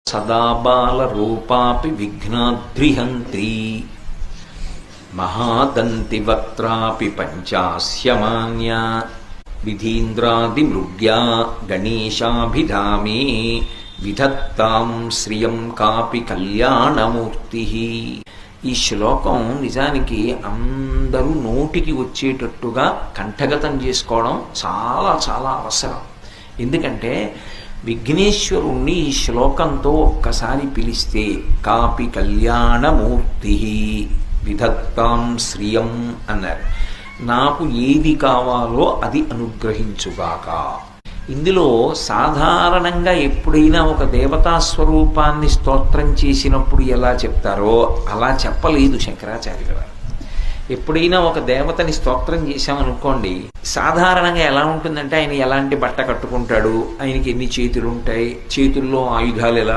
సదా బాల రూపాపి విఘ్నాద్రిహంత్రీ మహాదంతి వక్త్రాపి పంచాస్యమాన్య విధీంద్రాదిమృగ్యా గణేశాభిధామే విధత్తాం శ్రియం కాపి కళ్యాణమూర్తి. ఈ శ్లోకం నిజానికి అందరూ నోటికి వచ్చేటట్టుగా కంఠగతం చేసుకోవడం చాలా చాలా అవసరం. ఎందుకంటే విఘ్నేశ్వరుణ్ణి ఈ శ్లోకంతో ఒక్కసారి పిలిస్తే కాపి కళ్యాణమూర్తి విధత్తాం శ్రియం అన్నారు. నాకు ఏది కావాలో అది అనుగ్రహించుగాక. ఇందులో సాధారణంగా ఎప్పుడైనా ఒక దేవతా స్వరూపాన్ని స్తోత్రం చేసినప్పుడు ఎలా చెప్తారో అలా చెప్పలేదు శంకరాచార్యుల వారు. ఎప్పుడైనా ఒక దేవతని స్తోత్రం చేశామనుకోండి, సాధారణంగా ఎలా ఉంటుందంటే ఆయన ఎలాంటి బట్ట కట్టుకుంటాడు, ఆయనకి ఎన్ని చేతులు ఉంటాయి, చేతుల్లో ఆయుధాలు ఎలా